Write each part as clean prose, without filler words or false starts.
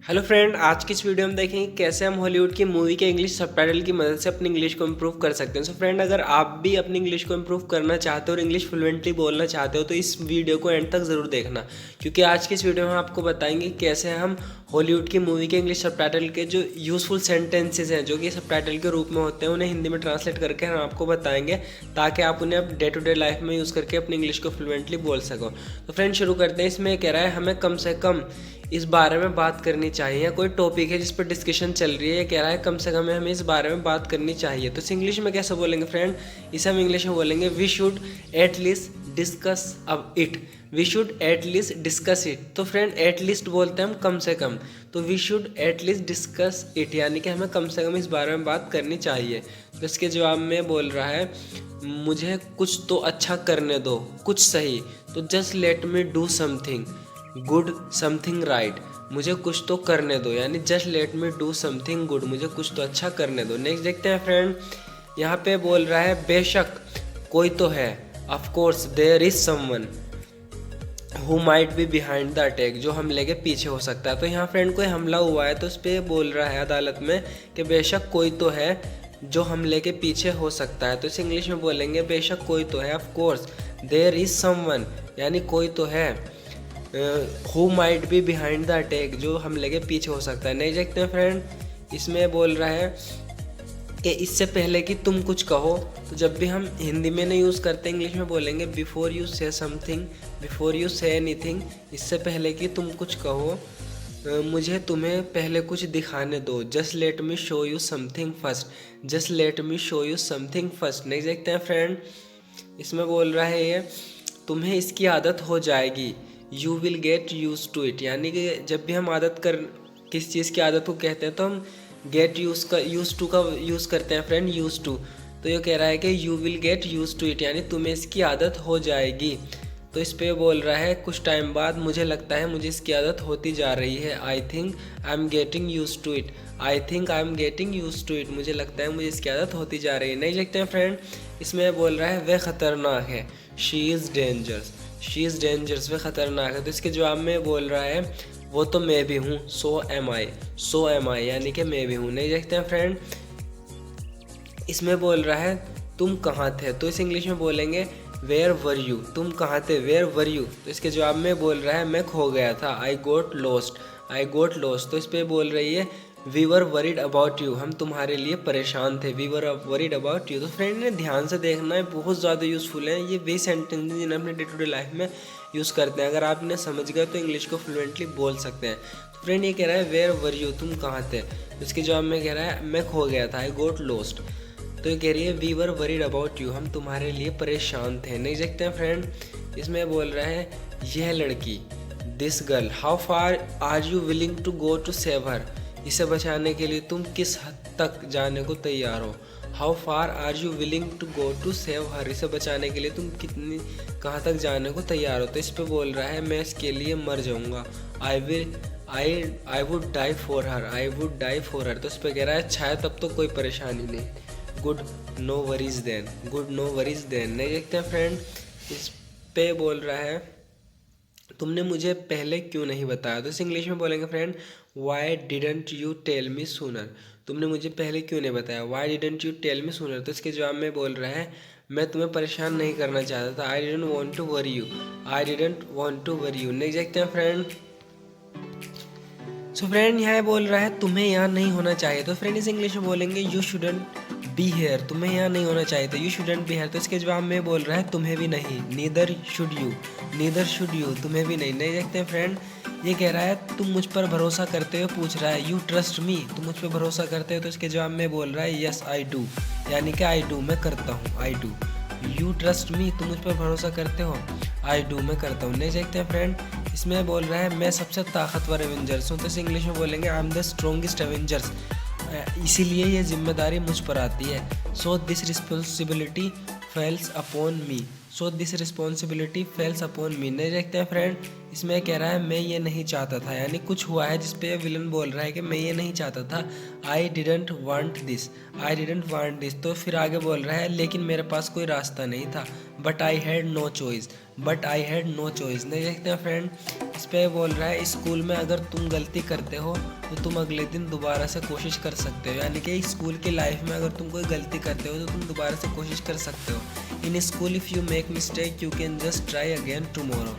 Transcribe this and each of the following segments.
Hello friend, आज की इस वीडियो में देखेंगे कैसे हम हॉलीवुड की मूवी के इंग्लिश सबटाइटल की मदद से अपनी इंग्लिश को इम्प्रूव कर सकते हैं। सो फ्रेंड, अगर आप भी अपनी इंग्लिश को इम्प्रूव करना चाहते हो और इंग्लिश फ्लुएंटली बोलना चाहते हो तो इस वीडियो को एंड तक ज़रूर देखना, क्योंकि आज की इस वीडियो में हम आपको बताएंगे कैसे हम हॉलीवुड की मूवी के इंग्लिश सबटाइटल के जो यूज़फुल सेंटेंसेज हैं जो कि सबटाइटल के रूप में होते हैं उन्हें हिंदी में ट्रांसलेट करके हम आपको बताएंगे, ताकि आप उन्हें अब डे टू डे लाइफ में यूज़ करके अपनी इंग्लिश को फ्लुएंटली बोल सको। तो फ्रेंड, शुरू करते हैं। इसमें कह रहा है हमें कम से कम इस बारे में बात करनी चाहिए। कोई टॉपिक है जिस पर डिस्कशन चल रही है, ये कह रहा है कम से कम हमें इस बारे में बात करनी चाहिए। तो इस इंग्लिश में कैसे बोलेंगे फ्रेंड? इसे हम इंग्लिश में बोलेंगे we should at least discuss about it. We should at least discuss it. तो फ्रेंड, एट लीस्ट बोलते हैं हम कम से कम, तो we should at least discuss it, यानी कि हमें कम से कम इस बारे में बात करनी चाहिए। तो इसके जवाब में बोल रहा है मुझे कुछ तो अच्छा करने दो, कुछ सही। तो just let me do something good, something right. मुझे कुछ तो करने दो, यानी just let me do something good, मुझे कुछ तो अच्छा करने दो। नेक्स्ट देखते हैं फ्रेंड, यहाँ पे बोल रहा है बेशक कोई तो है, of course there is someone who might be behind the attack, जो हमले के पीछे हो सकता है। तो यहाँ फ्रेंड कोई हमला हुआ है तो उस पर बोल रहा है अदालत में कि बेशक कोई तो है जो हमले के पीछे हो सकता है। तो इस इंग्लिश में बोलेंगे बेशक कोई तो है, of course there is someone, यानी कोई तो है, who might be behind the attack, जो हमले के पीछे हो सकता है। नहीं देखते हैं फ्रेंड, इसमें बोल रहा है कि इससे पहले कि तुम कुछ कहो। तो जब भी हम हिंदी में नहीं यूज़ करते, इंग्लिश में बोलेंगे बिफोर यू से something, before you say anything. इससे पहले कि तुम कुछ कहो मुझे तुम्हें पहले कुछ दिखाने दो। Just let me show you something first, just let me show you something first. नहीं देखते हैं फ्रेंड, इसमें बोल रहा है ये तुम्हें इसकी आदत हो जाएगी, you will get used to it, यानी कि जब भी हम आदत कर किस चीज़ की आदत को कहते हैं तो हम गेट यूज टू का यूज़ करते हैं फ्रेंड, यूज टू। तो ये कह रहा है कि you will get used to it, यानी तुम्हें इसकी आदत हो जाएगी। तो इस पे बोल रहा है कुछ टाइम बाद मुझे लगता है मुझे इसकी आदत होती जा रही है, I think I am getting used to it, I think I am getting used to it, मुझे लगता है मुझे इसकी आदत होती जा रही है। नहीं देखते हैं फ्रेंड, इसमें बोल रहा है वह ख़तरनाक है, she is dangerous, she is dangerous, वह ख़तरनाक है। तो इसके जवाब में बोल रहा है वो तो मैं भी हूँ, सो एम आई, सो एम आई, यानी कि मैं भी हूँ। नहीं देखते हैं फ्रेंड, इसमें बोल रहा है तुम कहाँ थे। तो इस इंग्लिश में बोलेंगे वेयर वर यू, तुम कहाँ थे, वेयर वर यू। तो इसके जवाब में बोल रहा है मैं खो गया था, आई गोट लॉस्ट, आई गोट लॉस्ट। तो इस पर बोल रही है we were worried about you, हम तुम्हारे लिए परेशान थे, we were worried about you. तो फ्रेंड ने ध्यान से देखना है, बहुत ज़्यादा यूज़फुल है ये वे सेंटेंस जिन्हें अपने डे टू डे लाइफ में यूज़ करते हैं। अगर आप इन्हें समझ गए तो इंग्लिश को फ्लुएंटली बोल सकते हैं। तो फ्रेंड ये कह रहा है वेयर वर यू, तुम कहाँ थे। तो इसके जवाब में कह रहा है मैं खो गया था, आई गोट लॉस्ट। तो ये कह रही है we were worried about you, हम तुम्हारे लिए परेशान थे। नहीं देखते हैं फ्रेंड, इसमें बोल रहा है यह लड़की, this girl, how far are you willing to go to save her, इसे बचाने के लिए तुम किस हद तक जाने को तैयार हो। How far are you willing to go to save her, इसे बचाने के लिए तुम कितनी कहाँ तक जाने को तैयार हो। तो इस पर बोल रहा है मैं इसके लिए मर जाऊँगा, I would die for her, I would die for her. तो इस पर कह रहा है अच्छा है तब तो कोई परेशानी नहीं, good no worries then, good no worries then. नहीं देखते हैं फ्रेंड, इस पे बोल रहा है तुमने मुझे पहले क्यों नहीं बताया। तो इस इंग्लिश में बोलेंगे friend why didn't you tell me sooner, तुमने मुझे पहले क्यों नहीं बताया, why didn't you tell me sooner. तो इसके जवाब में बोल रहा है मैं तुम्हें परेशान नहीं करना चाहता था, I didn't want to worry you, I didn't want to worry you. नहीं देखते हैं फ्रेंड, सो फ्रेंड यहाँ बोल रहा है तुम्हें यहाँ नहीं होना चाहिए। तो फ्रेंड इस इंग्लिश में बोलेंगे यू शुडंट बी हेयर, तुम्हें यहाँ नहीं होना चाहिए था, यू शुडंट बी हेयर। तो इसके जवाब में बोल रहा है तुम्हें भी नहीं, neither should you, neither should you, तुम्हें भी नहीं। नहीं देखते हैं फ्रेंड, ये कह रहा है तुम मुझ पर भरोसा करते हो, पूछ रहा है यू ट्रस्ट मी, तुम मुझ पर भरोसा करते हो। तो इसके जवाब में बोल रहा है यस आई डू, यानी कि आई डू, मैं करता हूँ, I do. You trust me, तुम मुझ पर भरोसा करते हो, आई डू, मैं करता हूँ। नहीं देखते हैं फ्रेंड, इसमें बोल रहा है मैं सबसे ताकतवर एवेंजर्स हूँ। तो इस इंग्लिश में बोलेंगे I am the strongest Avengers, इसीलिए ये जिम्मेदारी मुझ पर आती है। So this responsibility fails upon me, so this responsibility fails upon मी। नहीं देखते हैं फ्रेंड, इसमें कह रहा है मैं ये नहीं चाहता था, यानी कुछ हुआ है जिसपे विलन बोल रहा है कि मैं ये नहीं चाहता था। I didn't want this, I didn't want this. तो फिर आगे बोल रहा है लेकिन मेरे पास कोई रास्ता नहीं था। But I had no choice, but I had no choice. नहीं देखते हैं फ्रेंड, इस पर बोल रहा है स्कूल में अगर तुम गलती करते हो तो तुम अगले दिन दोबारा से कोशिश कर सकते हो, यानी कि स्कूल की लाइफ में अगर तुम कोई गलती करते हो तो तुम दोबारा से कोशिश कर सकते हो। In school if you make mistake you can just try again tomorrow.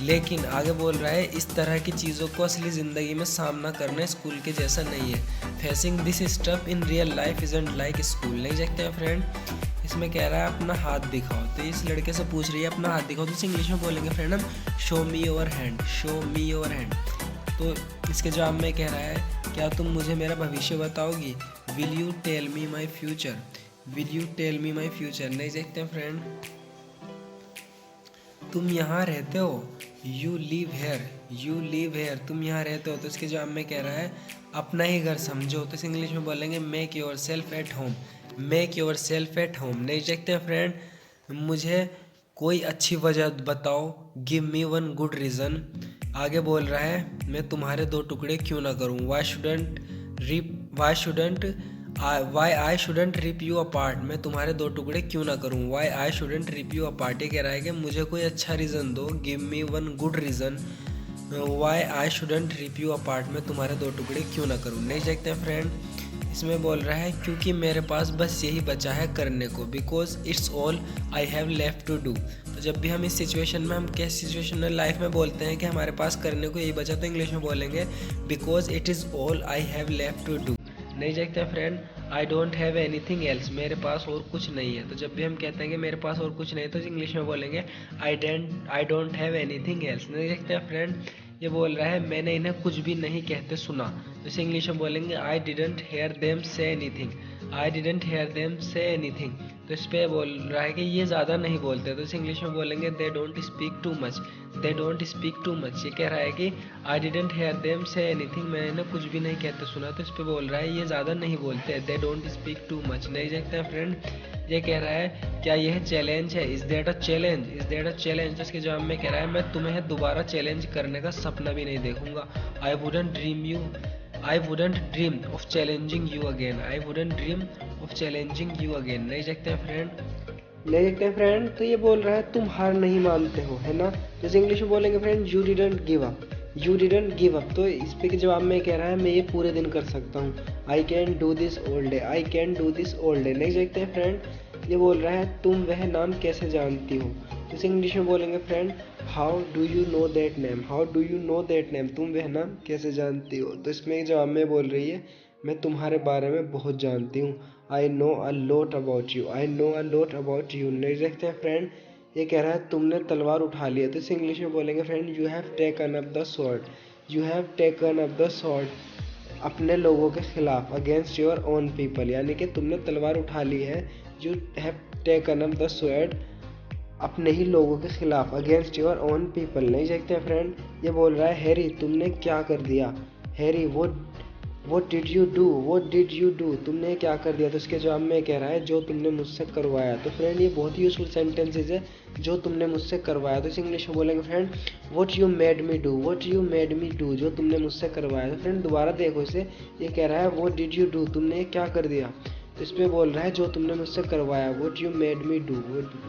लेकिन आगे बोल रहा है इस तरह की चीज़ों को असली ज़िंदगी में सामना करना स्कूल के जैसा नहीं है। Facing this stuff in real life isn't like school. नहीं देखते हैं फ्रेंड, इसमें कह रहा है अपना हाथ दिखाओ। तो इस लड़के से पूछ रही है अपना हाथ दिखाओ, तो इसे इंग्लिश में बोलेंगे फ्रेंड हम show me your hand, show me your hand. तो इसके जवाब में कह रहा है क्या तुम मुझे मेरा भविष्य बताओगी, will you tell me my future, will you tell me my future. नहीं देखते हैं फ्रेंड, तुम यहाँ रहते हो, you live here, you live here, तुम यहाँ रहते हो। तो इसके जवाब में कह रहा है अपना ही घर समझो। तो इस इंग्लिश में बोलेंगे make your self at home, make your self at home. नहीं देखते हैं फ्रेंड, मुझे कोई अच्छी वजह बताओ, give me one good reason. आगे बोल रहा है मैं तुम्हारे दो टुकड़े क्यों ना करूँ, why I shouldn't rip you apart, मैं तुम्हारे दो टुकड़े क्यों ना करूँ, why I shouldn't rip you apart. ये कह रहा है कि मुझे कोई अच्छा रीज़न दो, give me one good reason, why I shouldn't rip you apart, मैं तुम्हारे दो टुकड़े क्यों ना करूँ। नहीं देखते हैं फ्रेंड, इसमें बोल रहा है क्योंकि मेरे पास बस यही बचा है करने को, because it's all I have left to do. तो जब भी हम इस सिचुएशन में, हम किस सिचुएशन में लाइफ में बोलते हैं कि हमारे पास करने को यही बचा, तो इंग्लिश में बोलेंगे because it is all I have left to do. नहीं देखते friend, I don't have anything else, मेरे पास और कुछ नहीं है। तो जब भी हम कहते हैं कि मेरे पास और कुछ नहीं है तो इंग्लिश में बोलेंगे आई डोंट हैव एनीथिंग एल्स। नहीं देखते फ्रेंड, ये बोल रहा है मैंने इन्हें कुछ भी नहीं कहते सुना। तो इसे इंग्लिश में बोलेंगे I didn't hear them say anything, I didn't hear them say anything. तो इस पर बोल रहा है कि ये ज़्यादा नहीं बोलते। तो इसे इंग्लिश में बोलेंगे they don't speak too much, they don't speak too much. ये कह रहा है कि I didn't hear them say anything, मैंने इन्हें कुछ भी नहीं कहते सुना। तो इस पर बोल रहा है ये ज़्यादा नहीं बोलते, दे डोंट स्पीक टू मच। नहीं देखते हैं फ्रेंड, ये कह रहा है क्या यह चैलेंज है, is that a challenge, is that a challenge. तो इसके जवाब में कह रहा है मैं तुम्हें दोबारा चैलेंज करने का सपना भी नहीं देखूंगा, I wouldn't dream of challenging you again, I wouldn't dream of challenging you again. नहीं देखते हैं फ्रेंड, नहीं देखते हैं फ्रेंड, तो ये बोल रहा है तुम हार नहीं मानते हो, है ना। जैसे इंग्लिश में बोलेंगे friend you didn't give up, you didn't give up. तो इस पे के जवाब में कह रहा है मैं ये पूरे दिन कर सकता हूँ, I can do this all day, I can do this all day. नहीं देखते हैं फ्रेंड, ये बोल रहा है तुम वह नाम कैसे जानती हो। तो इंग्लिश में बोलेंगे friend how do you know that name, how do you know that name, तुम वह नाम कैसे जानती हो। तो इसमें जवाब में बोल रही है मैं तुम्हारे बारे में बहुत जानती हूँ, I know a lot about you, I know a lot about you. नहीं देखते हैं फ्रेंड, ये कह रहा है तुमने तलवार उठा ली है। तो इसे इंग्लिश में बोलेंगे friend you have taken up the sword, you have taken up the sword, अपने लोगों के खिलाफ, अगेंस्ट योर ओन पीपल, यानी कि तुमने तलवार उठा ली है। You have taken up the sword, अपने ही लोगों के खिलाफ, अगेंस्ट योर ओन पीपल। नहीं देखते हैं फ्रेंड, ये बोल रहा है हैरी तुमने क्या कर दिया, Harry what did you do, what did you do, तुमने क्या कर दिया। तो इसके जवाब में कह रहा है जो तुमने मुझसे करवाया। तो फ्रेंड ये बहुत ही यूजफुल सेंटेंसेज है, जो तुमने मुझसे करवाया। तो इस इंग्लिश में बोलेंगे friend what you made me do, what you made me do, जो तुमने मुझसे करवाया। तो फ्रेंड दोबारा देखो इसे, ये कह रहा है what did you do, तुमने क्या कर दिया। तो इस पर बोल रहा है जो तुमने मुझसे करवाया, what you made me do,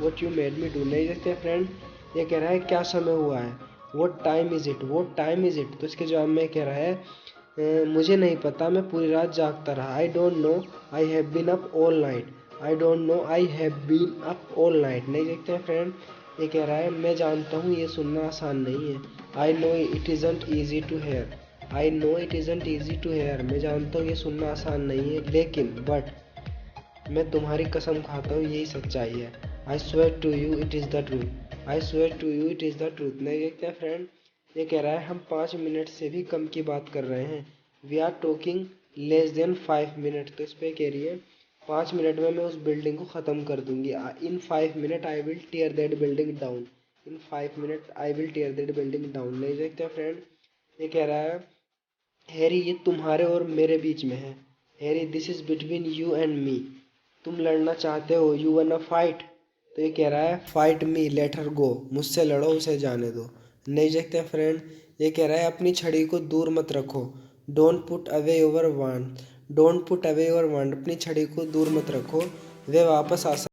what you made me do। नहीं देखते फ्रेंड, ये कह रहा है क्या समय हुआ है, what time is it, what time is it। तो इसके जवाब में कह रहा है मुझे नहीं पता, मैं पूरी रात जागता रहा, I don't know I have been up all night, I don't know I have been up all night. नहीं देखते हैं फ्रेंड, ये कह रहा है मैं जानता हूँ ये सुनना आसान नहीं है, I know it isn't easy to hear, I know it isn't easy to hear, मैं जानता हूँ ये सुनना आसान नहीं है, लेकिन बट मैं तुम्हारी कसम खाता हूँ यही सच्चाई है, I swear to you it is the truth, I swear to you it is the truth. नहीं देखते हैं फ्रेंड, ये कह रहा है हम 5 मिनट से भी कम की बात कर रहे हैं, we are talking less than 5 minute. तो इस पर कह रही है 5 मिनट में मैं उस बिल्डिंग को ख़त्म कर दूंगी, in 5 minute I will tear that building down, in 5 minute I will tear that building down. नहीं देखते फ्रेंड, ये कह रहा है हैरी ये तुम्हारे और मेरे बीच में है, Harry this is between you and me, तुम लड़ना चाहते हो, यू वांट अ फाइट। तो ये कह रहा है फाइट मी लेट हर गो, मुझसे लड़ो उसे जाने दो। नहीं देखते हैं फ्रेंड। ये कह रहा है अपनी छड़ी को दूर मत रखो। Don't put away your wand. Don't put away your wand, अपनी छड़ी को दूर मत रखो, वे वापस आ सकते।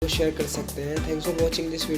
शेयर कर सकते हैं। Thanks for watching this video.